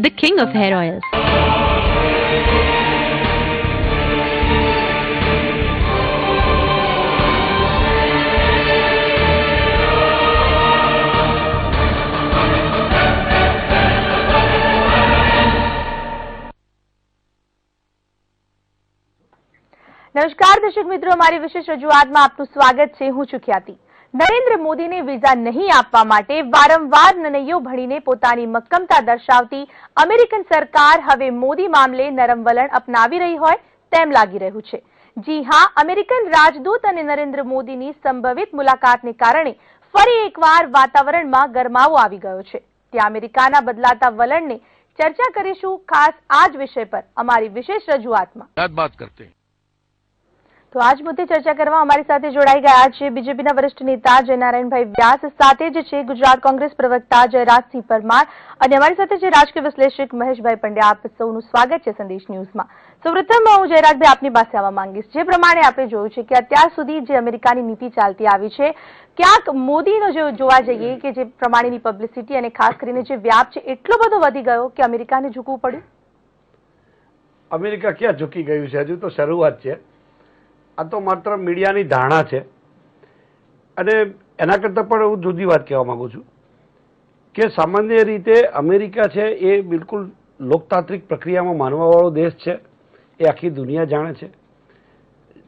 the king of hair oils. નમસ્કાર દર્શક મિત્રો, અમારી વિશેષ રજૂઆતમાં આપનું સ્વાગત છે. હું છું ખ્યાતિ. નરેન્દ્ર મોદીને વિઝા નહીં આપવા માટે વારંવાર નનૈયો ભણીને પોતાની મક્કમતા દર્શાવતી અમેરિકન સરકાર હવે મોદી મામલે નરમ વલણ અપનાવી રહી હોય તેમ લાગી રહ્યું છે. જી હા, અમેરિકન રાજદૂત અને નરેન્દ્ર મોદીની સંભવિત મુલાકાતને કારણે ફરી એકવાર વાતાવરણમાં ગરમાવો આવી ગયો છે. ત્યાં અમેરિકાના બદલાતા વલણને ચર્ચા કરીશું ખાસ આ જ વિષય પર અમારી વિશેષ રજૂઆતમાં. તો આજ મુદ્દે ચર્ચા કરવા અમારી સાથે જોડાઈ ગયા છે બીજેપીના વરિષ્ઠ નેતા જયનારાયણભાઈ વ્યાસ, સાથે જ છે ગુજરાત કોંગ્રેસ પ્રવક્તા જયરાજસિંહ પરમાર અને અમારી સાથે છે રાજકીય વિશ્લેષક મહેશભાઈ પંડ્યા. આપ સૌનું સ્વાગત છે સંદેશ ન્યૂઝમાં. સૌપ્રથમ હું જયરાજભાઈ આપની પાસે આવવા માંગીશ. જે પ્રમાણે આપણે જોયું છે કે અત્યાર સુધી જે અમેરિકાની નીતિ ચાલતી આવી છે, ક્યાંક મોદીનો જો જોવા જઈએ કે જે પ્રમાણેની પબ્લિસિટી અને ખાસ કરીને જે વ્યાપ છે એટલો બધો વધી ગયો કે અમેરિકાને ઝૂકવું પડ્યું. અમેરિકા ક્યાં ઝૂકી ગયું છે? હજુ તો શરૂઆત છે. આ તો માત્ર મીડિયાની ધારણા છે અને એના કરતાં પણ હું જુદી વાત કહેવા માંગુ છું કે સામાન્ય રીતે અમેરિકા છે એ બિલકુલ લોકતાંત્રિક પ્રક્રિયામાં માનવાવાળો દેશ છે. એ આખી દુનિયા જાણે છે.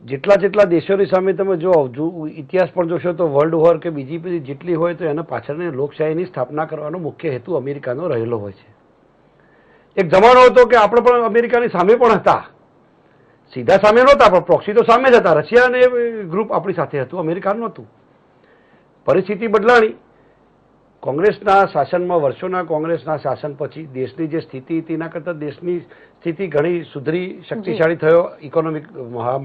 જેટલા દેશોની સામે તમે જો ઇતિહાસ પણ જોશો તો વર્લ્ડ વોર કે બીજી બધી જેટલી હોય તો એના પાછળની લોકશાહીની સ્થાપના કરવાનો મુખ્ય હેતુ અમેરિકાનો રહેલો હોય છે. એક જમાનો હતો કે આપણે પણ અમેરિકાની સામે પણ હતા. સીધા સામે નહોતા પણ પ્રોક્સી તો સામે જ હતા. રશિયા અને ગ્રુપ આપણી સાથે હતું, અમેરિકાનું નહોતું. પરિસ્થિતિ બદલાણી. કોંગ્રેસના શાસનમાં, વર્ષોના કોંગ્રેસના શાસન પછી દેશની જે સ્થિતિ હતી એના કરતાં દેશની સ્થિતિ ઘણી સુધરી, શક્તિશાળી થયો, ઇકોનોમિક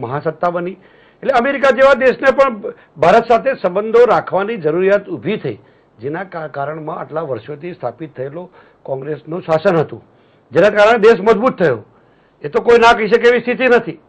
મહાસત્તા બની. એટલે અમેરિકા જેવા દેશને પણ ભારત સાથે સંબંધો રાખવાની જરૂરિયાત ઊભી થઈ, જેના કારણમાં આટલા વર્ષોથી સ્થાપિત થયેલો કોંગ્રેસનું શાસન હતું, જેના કારણે દેશ મજબૂત થયો. એ તો કોઈ ના કહી શકે એવી સ્થિતિ નથી.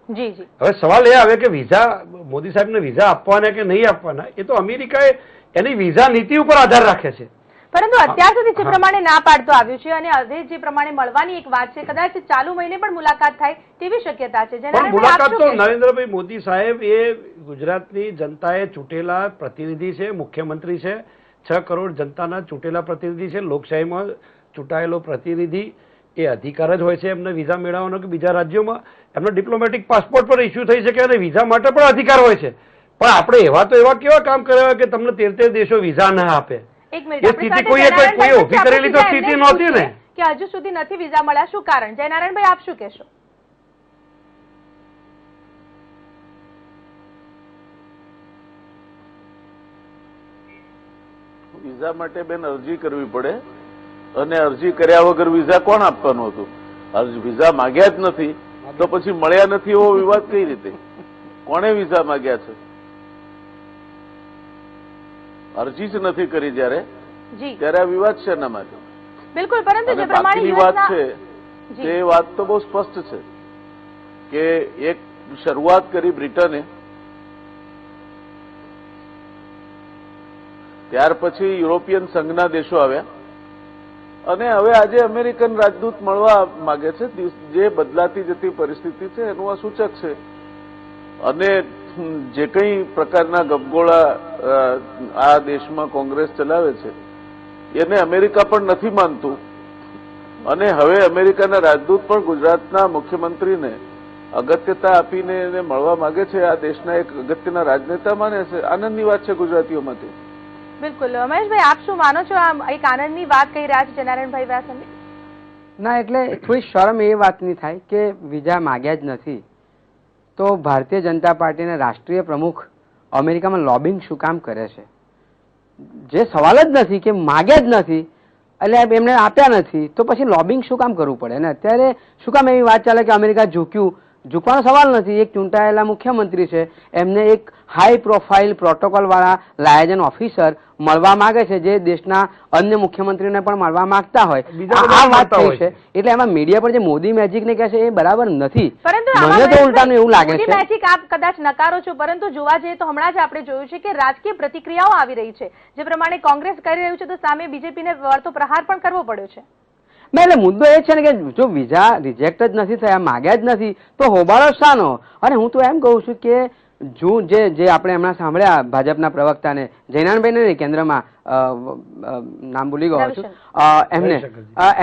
હવે સવાલ એ આવે કે વિઝા, મોદી સાહેબને વિઝા આપવાના કે નહીં આપવાના, એ તો અમેરિકાએ એની વિઝા નીતિ ઉપર આધાર રાખે છે. પરંતુ અત્યાર સુધી જે પ્રમાણે ના પાડતો આવ્યું છે અને હવે જે પ્રમાણે મળવાની એક વાત છે, કદાચ ચાલુ મહિને પણ મુલાકાત થાય તેવી શક્યતા છે. પણ મુલાકાત તો નરેન્દ્રભાઈ મોદી સાહેબ એ ગુજરાતની જનતાએ ચૂંટેલા પ્રતિનિધિ છે, મુખ્યમંત્રી છે, 6 કરોડ જનતાના ચૂંટેલા પ્રતિનિધિ છે. લોકશાહીમાં ચૂંટાયેલો પ્રતિનિધિ એ અધિકાર જ હોય છે એમને વિઝા મેળવવાનો કે બીજા રાજ્યોમાં એમનો ડિપ્લોમેટિક પાસપોર્ટ પર ઇસ્યુ થઈ શકે અને વિઝા માટે પણ અધિકાર હોય છે. પણ આપણે એવા તો એવા કેવા કામ કર્યા કે તમને 13 દેશો વિઝા ના આપે? એ સ્થિતિ કોઈએ ઉભી કરેલી તો સ્થિતિ નહોતી ને કે હજુ સુધી નથી વિઝા મળ્યા. શું કારણ? જયનારાયણભાઈ, આપ શું કહેશો? વિઝા માટે બેન અરજી કરવી પડે અને અરજી કર્યા વગર વિઝા કોણ આપવાનું હતું? વિઝા માંગ્યા જ નથી તો પછી મળ્યા નથી એવો વિવાદ કઈ રીતે? કોણે વિઝા માંગ્યા છે? અરજી જ નથી કરી ત્યારે આ વિવાદ છે એના માટે. બિલકુલ. પરંતુ જે બાકીની વાત છે તે વાત તો બહુ સ્પષ્ટ છે કે એક શરૂઆત કરી બ્રિટને, ત્યાર પછી યુરોપિયન સંઘના દેશો આવ્યા અને હવે આજે અમેરિકન રાજદૂત મળવા માંગે છે. જે બદલાતી જતી પરિસ્થિતિ છે એનું આ સૂચક છે. અને જે કંઈ પ્રકારના ગપગોળા આ દેશમાં કોંગ્રેસ ચલાવે છે એને અમેરિકા પણ નથી માનતું. અને હવે અમેરિકાના રાજદૂત પણ ગુજરાતના મુખ્યમંત્રીને અગત્યતા આપીને એને મળવા માંગે છે. આ દેશના એક અગત્યના રાજનેતા માને છે. આનંદની વાત છે ગુજરાતીઓમાંથી. બિલકુલ. મહેશભાઈ, આપ શું માનો છો? આ એક આનંદની વાત કહી રહ્યા છે જયનારાયણભાઈ વ્યાસ. ના, એટલે થોડી શરમ એ વાતની થાય કે વિઝા માગ્યા જ નથી તો ભારતીય જનતા પાર્ટીના રાષ્ટ્રીય પ્રમુખ અમેરિકામાં લોબિંગ શું કામ કરે છે? જે સવાલ જ નથી કે માગ્યા જ નથી એટલે એમને આપ્યા નથી તો પછી લોબિંગ શું કામ કરવું પડે? અને અત્યારે શું કામ એવી વાત ચાલે કે અમેરિકા ઝૂકવાનો સવાલ નથી. એક ચૂંટાયેલા મુખ્યમંત્રી છે, એમને એક હાઈ પ્રોફાઇલ પ્રોટોકોલ વાળા લાયઝન ઓફિસર મળવા માંગે છે જે દેશના અન્ય મુખ્યમંત્રીને પણ મળવા માંગતા હોય. આ વાત થઈ છે. એટલે એમાં મીડિયા પર જે મોદી મેજિક ને કહે છે એ બરાબર નથી. મને તો ઉલટાનું એવું લાગે છે. મેજિક આપ કદાચ નકારો છો, પરંતુ જોવા જઈએ તો હમણાં જ આપણે જોયું છે કે રાજકીય પ્રતિક્રિયાઓ આવી રહી છે. જે પ્રમાણે કોંગ્રેસ કરી રહ્યું છે તો સામે બીજેપીને વળતો પ્રહાર પણ કરવો પડ્યો છે. એટલે મુદ્દો એ છે ને કે જો વિઝા રિજેક્ટ જ નથી થયા, માગ્યા જ નથી, તો હોબાળો શાનો? અને હું તો એમ કહું છું કે જે આપણે હમણાં સાંભળ્યા ભાજપના પ્રવક્તાને જયનાનભાઈને કેન્દ્રમાં નામ ભૂલી ગયો છું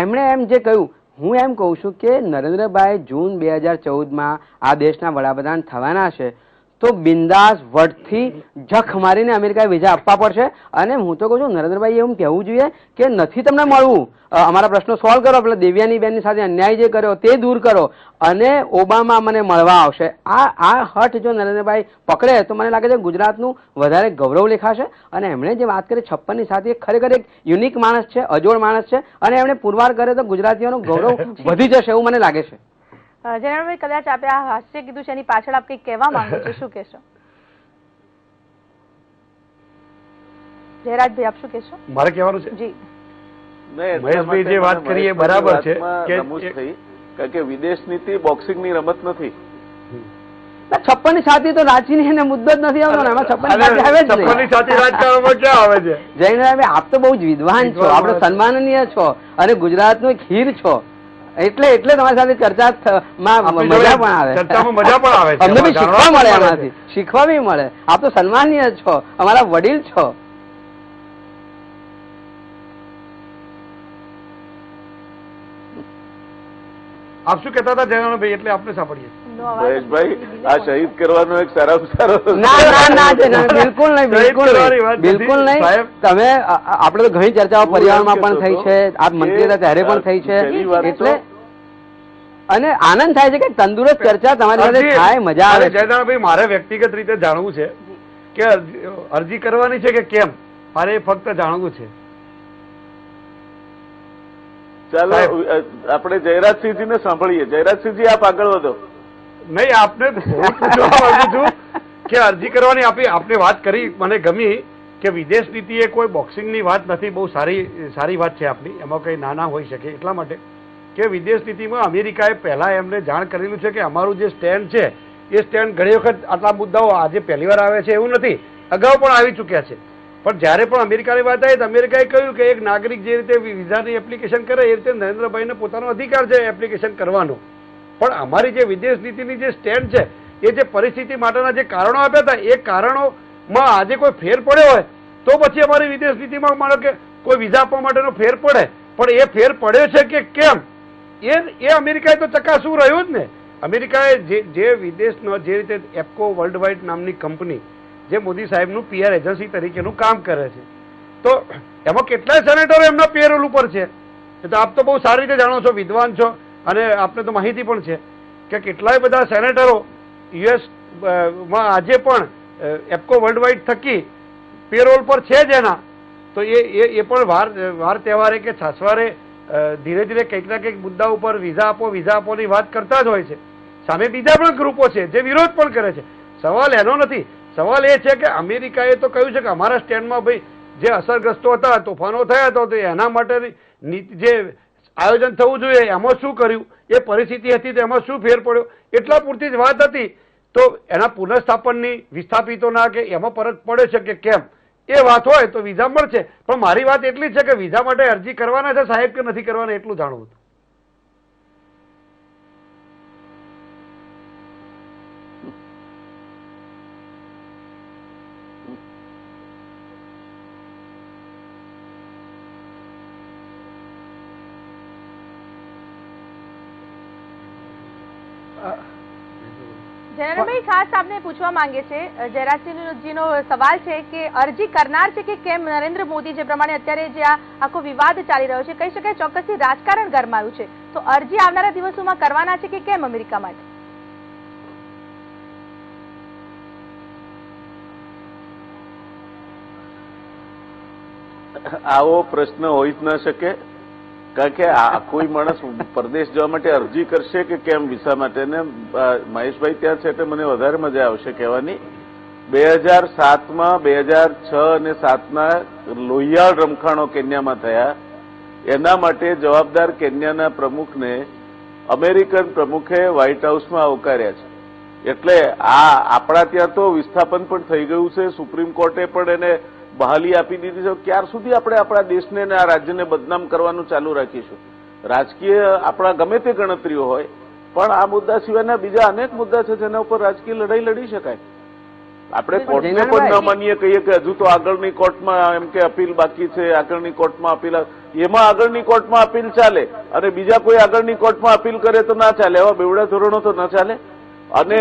એમણે એમ જે કહ્યું, હું એમ કહું છું કે નરેન્દ્રભાઈ જૂન 2014માં આ દેશના વડાપ્રધાન થવાના છે તો બિંદાસ વટથી જખ મારીને અમેરિકાએ વિઝા આપવા પડશે. અને હું તો કહું છું નરેન્દ્રભાઈ એવું કહેવું જોઈએ કે નથી તમને મળવું, અમારા પ્રશ્નો સોલ્વ કરો, પેલા દેવ્યાની બેનની સાથે અન્યાય જે કર્યો તે દૂર કરો અને ઓબામા મને મળવા આવશે. આ હઠ જો નરેન્દ્રભાઈ પકડે તો મને લાગે છે ગુજરાતનું વધારે ગૌરવ લેખાશે. અને એમણે જે વાત કરી 56ની સાથે એ ખરેખર એક યુનિક માણસ છે, અજોડ માણસ છે, અને એમણે પુરવાર કરે તો ગુજરાતીઓનું ગૌરવ વધી જશે એવું મને લાગે છે. જયરાજભાઈ, કદાચ આપણે આ હાસ્ય કીધું છે એની પાછળ આપ કંઈક કહેવા માંગો છો, શું કહેશો? જયરાજભાઈ, આપ શું કહેશો? મારે કહેવાનું છે જી મહેશભાઈ જે વાત કરી એ બરાબર છે કારણ કે વિદેશ નીતિ બોક્સિંગની રમત નથી. 56ની સાથે તો રાજકીય મુદ્દો જ નથી આવતો ને, એમાં 56ની આવે જ નહીં. 56ની સાથે રાજકારણમાં ક્યાં આવે છે? જયરાજભાઈ, આપ તો બહુ જ વિદ્વાન છો, આપણે સન્માનનીય છો અને ગુજરાતનું એક હીર છો, એટલે તમારી સાથે ચર્ચામાં મજા પણ આવે, ચર્ચામાં મજા પણ આવે છે, અમને બી શીખવા મળે, એમાંથી શીખવા બી મળે. આપ તો સન્માનીય છો, અમારા વડીલ છો. આપ શું કહેતા હતા જયરાજભાઈ? એટલે આપણે સાંભળીએ. મહેશભાઈ, આ શહીદ કરવાનો એક સારામાં સારો ના, બિલકુલ નહીં, બિલકુલ નહીં. તમે આપણે તો ઘણી ચર્ચાઓ પર્યાવરણમાં પણ થઈ છે, આપ મંત્રી હતા ત્યારે પણ થઈ છે, એટલે અને આનંદ થાય છે કે તંદુરસ્ત ચર્ચા તમારી સાથે થાય, મજા આવે. જયરાજભાઈ, મારે વ્યક્તિગત રીતે જાણવું છે કે અરજી કરવાની છે કે કેમ, મારે ફક્ત જાણવું છે. ચાલો આપણે જયરાજસિંહજીને સાંભળીએ. જયરાજસિંહજી, આપ આગળ વધો. નહીં, આપને પૂછવા માંગુ છું કે અરજી કરવાની આપને વાત કરી, મને ગમી કે વિદેશ નીતિ એ કોઈ બોક્સિંગની વાત નથી, બહુ સારી વાત છે આપની, એમાં કઈ નાના હોઈ શકે. એટલા માટે કે વિદેશ નીતિમાં અમેરિકાએ પહેલા એમને જાણ કરેલું છે કે અમારું જે સ્ટેન્ડ છે એ સ્ટેન્ડ ઘણી વખત આટલા મુદ્દાઓ આજે પહેલી વાર આવે છે એવું નથી, અગાઉ પણ આવી ચૂક્યા છે. પણ જ્યારે પણ અમેરિકાની વાત આવી તો અમેરિકાએ કહ્યું કે એક નાગરિક જે રીતે વિઝાની એપ્લિકેશન કરે એ રીતે નરેન્દ્રભાઈને પોતાનો અધિકાર છે એપ્લિકેશન કરવાનો. પણ અમારી જે વિદેશ નીતિની જે સ્ટેન્ડ છે એ જે પરિસ્થિતિ માટેના જે કારણો આપ્યા હતા એ કારણોમાં આજે કોઈ ફેર પડ્યો હોય તો પછી અમારી વિદેશ નીતિમાં માનો કે કોઈ વિઝા આપવા માટેનો ફેર પડે, પણ એ ફેર પડ્યો છે કે કેમ એ અમેરિકાએ તો ચકાસવું રહ્યું જ ને. અમેરિકાએ જે વિદેશનો જે રીતે એપ્કો વર્લ્ડ વાઇડ નામની કંપની જે મોદી સાહેબનું PR એજન્સી તરીકેનું કામ કરે છે, તો એમાં કેટલાય સેનેટરો એમના પેરોલ ઉપર છે. એ તો આપ તો બહુ સારી રીતે જાણો છો, વિદ્વાન છો, અને આપને તો માહિતી પણ છે કે કેટલાય બધા સેનેટરો US માં આજે પણ એપ્કો વર્લ્ડ વાઇડ થકી પેરોલ પર છે જ એના. તો એ પણ વાર તહેવારે કે છાસવારે ધીરે ધીરે કંઈક ના કંઈક મુદ્દા ઉપર વિઝા આપોની વાત કરતા જ હોય છે. સામે બીજા પણ ગ્રુપો છે જે વિરોધ પણ કરે છે. સવાલ એનો નથી, સવાલ એ છે કે અમેરિકાએ તો કહ્યું છે કે અમારા સ્ટેન્ડમાં ભાઈ જે અસરગ્રસ્તો હતા, તોફાનો થયા હતા, તો એના માટે જે આયોજન થવું જોઈએ એમાં શું કર્યું, એ પરિસ્થિતિ હતી તો એમાં શું ફેર પડ્યો, એટલા પૂરતી જ વાત હતી. તો એના પુનઃસ્થાપનની વિસ્થાપિતોના કે એમાં ફરક પડે છે કે કેમ, એ વાત હોય તો વિઝા મળશે. પણ મારી વાત એટલી જ છે કે વિઝા માટે અરજી કરવાના છે સાહેબ કે નથી કરવાના, એટલું જાણવું હતું. જયરાજભાઈ, ખાસ આપને પૂછવા માંગે છે, જયરાજસિંહજીનો સવાલ છે કે અરજી કરનાર છે કે કેમ નરેન્દ્ર મોદી, જે પ્રમાણે અત્યારે જે આ આખો વિવાદ ચાલી રહ્યો છે, કહી શકાય ચોક્કસથી રાજકારણ ગરમાયું છે, તો અરજી આવનારા દિવસોમાં કરવાના છે કે કેમ અમેરિકા માટે? આવો પ્રશ્ન હોઈ જ ન શકે, કારણ કે કોઈ માણસ પરદેશ જવા માટે અરજી કરશે કે કેમ વિસા માટે. ને મહેશભાઈ ત્યાં છે એટલે મને વધારે મજા આવશે કહેવાની. 2007માં 2006 અને 2007ના લોહિયાળ રમખાણો કેન્યામાં થયા, એના માટે જવાબદાર કેન્યાના પ્રમુખને અમેરિકન પ્રમુખે વ્હાઇટ હાઉસમાં આવકાર્યા છે. એટલે આપણા ત્યાં તો વિસ્થાપન પણ થઈ ગયું છે, સુપ્રીમ કોર્ટે પણ એને બહાલી આપી દીધી છે. ક્યાર સુધી આપણે આપણા દેશને અને આ રાજ્યને બદનામ કરવાનું ચાલુ રાખીશું? રાજકીય આપણા ગમે તે ગણતરીઓ હોય, પણ આ મુદ્દા સિવાયના બીજા અનેક મુદ્દા છે જેના ઉપર રાજકીય લડાઈ લડી શકાય. આપણે કોર્ટને પણ ન માનીએ, કહીએ કે હજુ તો આગળની કોર્ટમાં એમ કે અપીલ બાકી છે, આગળની કોર્ટમાં અપીલ, એમાં આગળની કોર્ટમાં અપીલ ચાલે અને બીજા કોઈ આગળની કોર્ટમાં અપીલ કરે તો ના ચાલે. એવા બેવડા ધોરણો તો ન ચાલે. અને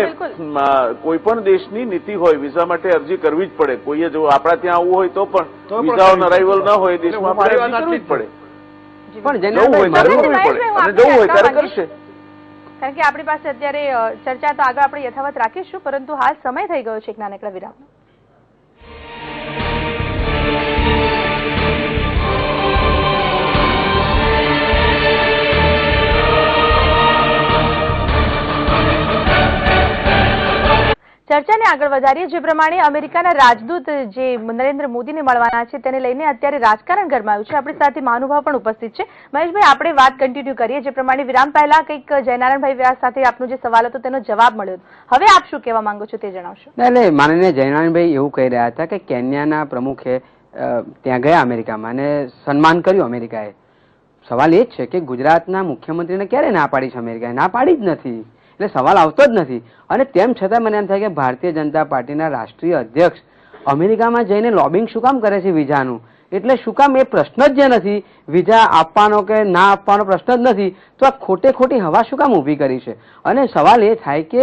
કોઈ પણ દેશની નીતિ હોય, વિઝા માટે અરજી કરવી જ પડે. કોઈએ જો આપણા ત્યાં આવવું હોય તો પણ વિઝા ઓન અરાઇવલ ન હોય દેશમાં આપણે અરજી કરવી જ પડે. પણ જવું હોય ત્યારે કરવી પડે અને જવું હોય ત્યારે કરશે. કારણ કે આપણી પાસે અત્યારે ચર્ચા તો આગળ આપણે યથાવત રાખીશું, પરંતુ હાલ સમય થઈ ગયો છે એક નાનકડા વિરામનો. ચર્ચાને આગળ વધારીએ. જે પ્રમાણે અમેરિકાના રાજદૂત જે નરેન્દ્ર મોદીને મળવાના છે તેને લઈને અત્યારે રાજકારણ ગરમાયું છે. આપણી સાથે મહાનુભાવ પણ ઉપસ્થિત છે. મહેશભાઈ, આપણે વાત કન્ટિન્યુ કરીએ. જે પ્રમાણે વિરામ પહેલા કંઈક જયનારાયણભાઈ વ્યાસ સાથે આપનો જે સવાલ હતો તેનો જવાબ મળ્યો. હવે આપ શું કહેવા માંગો છો તે જણાવશો. એટલે માનનીય જયનારાયણભાઈ એવું કહી રહ્યા હતા કે કેન્યાના પ્રમુખે ત્યાં ગયા અમેરિકામાં અને સન્માન કર્યું અમેરિકાએ. સવાલ એ જ છે કે ગુજરાતના મુખ્યમંત્રીને ક્યારે ના પાડી છે અમેરિકાએ? ના પાડી જ નથી. એટલે સવાલ આવતો જ નથી. અને તેમ છતાં મને એમ થાય કે ભારતીય જનતા પાર્ટીના રાષ્ટ્રીય અધ્યક્ષ અમેરિકામાં જઈને લોબિંગ શું કામ કરે છે વિઝાનું? એટલે શું કામ? એ પ્રશ્ન જ જે નથી, વિઝા આપવાનો કે ના આપવાનો પ્રશ્ન જ નથી, તો આ ખોટી હવા શું કામ ઊભી કરી છે? અને સવાલ એ થાય કે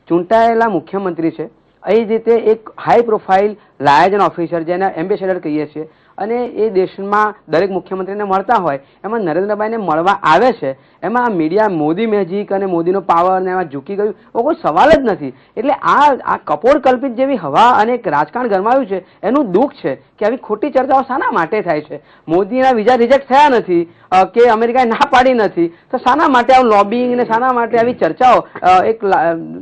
ચૂંટાયેલા મુખ્યમંત્રી છે, એ જ રીતે એક હાઈ પ્રોફાઇલ લાયઝન ઓફિસર જેને એમ્બેસેડર કહીએ છીએ, અને એ દેશમાં દરેક મુખ્યમંત્રીને મળતા હોય એમાં નરેન્દ્રભાઈને મળવા આવે છે, એમાં મીડિયા મોદી મેજિક અને મોદીનો પાવર ને એમાં ઝૂકી ગયું એવો કોઈ સવાલ જ નથી. એટલે આ કપોળ કલ્પિત જેવી હવા અને એક રાજકારણ ગરમાયું છે, એનું દુઃખ છે કે આવી ખોટી ચર્ચાઓ શાના માટે થાય છે? મોદીના વિઝા રિજેક્ટ થયા નથી કે અમેરિકાએ ના પાડી નથી, તો શાના માટે આવું લોબિંગ ને શાના માટે આવી ચર્ચાઓ? એક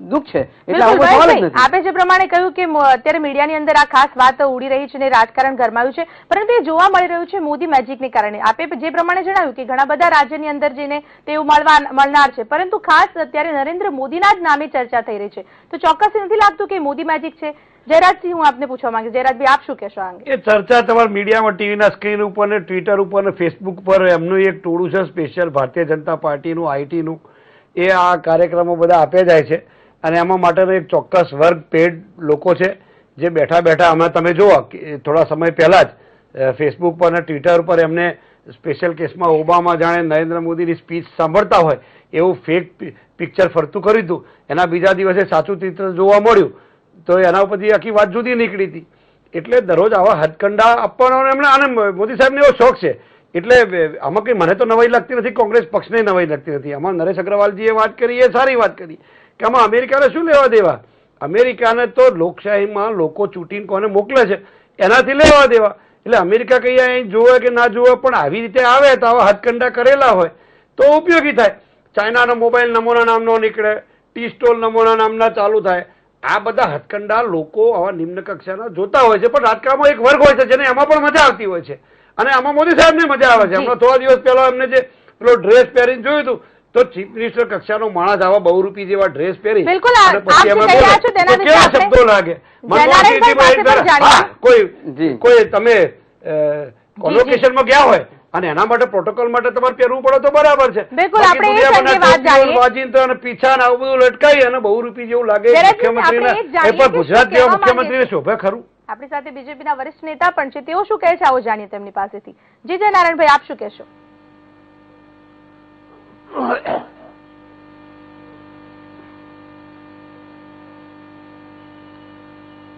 દુઃખ છે. એટલે આવો કોઈ સવાલ જ નથી. આપે જે પ્રમાણે કહ્યું કે અત્યારે મીડિયાની અંદર આ ખાસ વાત ઉડી રહી છે ને રાજકારણ ગરમાયું છે, પરંતુ એ જોવા મળી રહ્યું છે મોદી મેજિકને કારણે. આપે જે પ્રમાણે જણાવ્યું કે ઘણા બધા રાજ્યની અંદર જઈને તેઓ મળનાર છે, પરંતુ ખાસ અત્યારે નરેન્દ્ર મોદીના જ નામે ચર્ચા થઈ રહી છે. તો ચોક્કસ નથી લાગતું કે મોદી મેજિક છે? જયરાજસિંહ, હું આપને પૂછવા માંગીશ. જયરાજભાઈ, આપ શું કહેશો આ અંગે? એ ચર્ચા તમારા મીડિયામાં, ટીવીના સ્ક્રીન ઉપર ને ટ્વિટર ઉપર ને ફેસબુક પર એમનું એક ટોળું છે સ્પેશિયલ ભારતીય જનતા પાર્ટીનું, આઈટીનું. એ આ કાર્યક્રમો બધા આપ્યા જાય છે અને એમાં માટેનો એક ચોક્કસ વર્ગ પેડ લોકો છે જે બેઠા બેઠા હમણાં તમે જુઓ થોડા સમય પહેલા જ ફેસબુક પર અને ટ્વિટર પર એમને સ્પેશિયલ કેસમાં ઓબામા જાણે નરેન્દ્ર મોદીની સ્પીચ સાંભળતા હોય એવું ફેક પિક્ચર ફરતું કર્યું હતું. એના બીજા દિવસે સાચું ચિત્ર જોવા મળ્યું તો એના ઉપરથી આખી વાત જુદી નીકળી હતી. એટલે દરરોજ આવા હથકંડા આપવાનો એમને અને મોદી સાહેબને એવો શોખ છે. એટલે આમાં કંઈ મને તો નવાઈ લાગતી નથી, કોંગ્રેસ પક્ષને નવાઈ લાગતી નથી. આમાં નરેશ અગ્રવાલજીએ વાત કરી એ સારી વાત કરી કે આમાં અમેરિકાને શું લેવા દેવા? અમેરિકાને તો લોકશાહીમાં લોકો ચૂંટીને કોને મોકલે છે એનાથી લેવા દેવા. એટલે અમેરિકા કઈ અહીં જોવે કે ના જોવે, પણ આવી રીતે આવે તો આવા હથકંડા કરેલા હોય તો ઉપયોગી થાય. ચાઇનાનો મોબાઈલ નમૂના નામનો નીકળે, ટી સ્ટોલ નમૂના નામના ચાલુ થાય. આ બધા હથકંડા લોકો આવા નિમ્ન કક્ષાના જોતા હોય છે, પણ રાજકારણમાં એક વર્ગ હોય છે જેને એમાં પણ મજા આવતી હોય છે અને આમાં મોદી સાહેબને મજા આવે છે. હમણાં થોડા દિવસ પહેલા એમને જે પેલો ડ્રેસ પહેરીને જોયું હતું તો ચીફ મિનિસ્ટર કક્ષાનો માણસ આવા બહુરૂપી જેવા ડ્રેસ પહેરી પછી એમાં કેવા શબ્દો લાગે. કોઈ તમે કોન્વોકેશનમાં ગયા હોય અને એના માટે પ્રોટોકોલ માટે તમારે પહેરવું પડે તો બરાબર છે. પીછા આવું બધું લટકાઈ અને બહુરૂપી જેવું લાગે મુખ્યમંત્રીને, એ પણ ગુજરાત જેવા મુખ્યમંત્રીને શોભે ખરું? આપણી સાથે બીજેપીના વરિષ્ઠ નેતા પણ છે, તેઓ શું કહે છે આવો જાણીએ તેમની પાસેથી. જી જયનારાયણભાઈ, આપ શું કહેશો?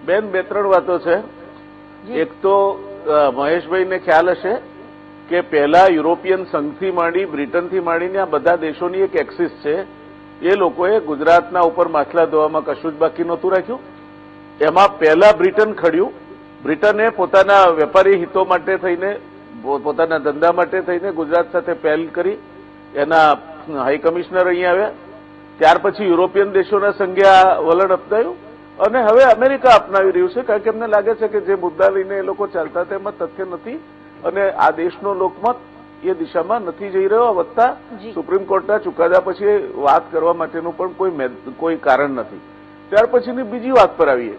બેન, બે ત્રણ વાતો છે. એક તો મહેશભાઈને ખ્યાલ હશે કે પહેલા યુરોપિયન સંઘથી માંડી બ્રિટનથી માંડીને આ બધા દેશોની એક એક્સિસ છે. એ લોકોએ ગુજરાતના ઉપર માછલા ધોવામાં કશું જ બાકી નહોતું રાખ્યું. એમાં પહેલા બ્રિટન ખડ્યું. બ્રિટને પોતાના વેપારી હિતો માટે થઈને, પોતાના ધંધા માટે થઈને ગુજરાત સાથે પહેલ કરી. એના હાઈ કમિશનર અહીંયા આવ્યા. ત્યાર પછી યુરોપિયન દેશોના સંઘે આ વલણ અપનાવ્યું અને હવે અમેરિકા અપનાવી રહ્યું છે, કારણ કે એમને લાગે છે કે જે મુદ્દા લઈને એ લોકો ચાલતા તેમાં તથ્ય નથી અને આ દેશનો લોકમત એ દિશામાં નથી જઈ રહ્યો. વત્તા સુપ્રીમ કોર્ટના ચુકાદા પછી વાત કરવા માટેનું પણ કોઈ કારણ નથી. ત્યાર પછીની બીજી વાત પર આવીએ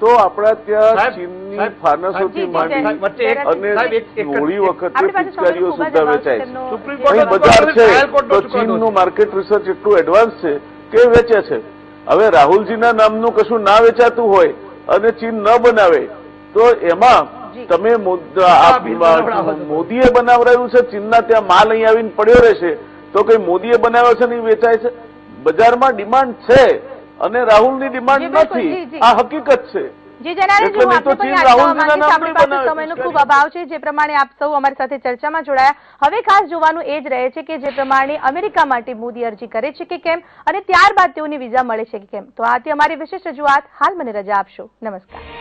તો આપણા ત્યાં સાહેબ, ચીનની સાહેબ, ફાનસોથી જી, માંડી સાહેબ, વચ્ચે એક- અને સાહેબ, એક- હોળી વખતે આપણી પાસે પિચકારીઓ સમય ખૂબ જ સુદ્ધા અભાવ છે. વેચાય છે. તેમનો- સુપ્રીમ અહીં કોર્ટનો બજાર છે ટ્રાયલ કોર્ટનો તો ચુકાદો ચીનનું છે. માર્કેટ રિસર્ચ એટલું એડવાન્સ છે કે વેચે છે. હવે રાહુલજીના નામનું કશું ના વેચાતું હોય અને ચીન ન બનાવે તો એમાં જી. તમે મોદીએ બનાવરાયું છે, ચીનના ત્યાં માલ અહીં આવીને પડ્યો રહેશે તો કઈ મોદીએ બનાવ્યો છે નહીં વેચાય છે? બજારમાં ડિમાન્ડ છે અને રાહુલની ડિમાન્ડ જી, બિલકુલ, નથી. જી, જી. આ હકીકત છે. જી જનારેશજી, એટલે હું નહીં તો આપને ચીન પણ યાદ કરવા રાહુલજીના માંગીશ, આપણી નામની પાસે બનાવે સમયનો છે. ખૂબ અભાવ છે. જે પ્રમાણે આપ સૌ અમારી સાથે ચર્ચામાં જોડાયા, હવે ખાસ જોવાનું એ જ રહે છે કે જે પ્રમાણે અમેરિકા માટે મોદી અરજી કરે છે કે કેમ અને ત્યારબાદ તેઓને વિઝા મળે છે કે કેમ. તો આથી અમારી વિશેષ રજૂઆત. હાલ મને રજા આપશો. નમસ્કાર.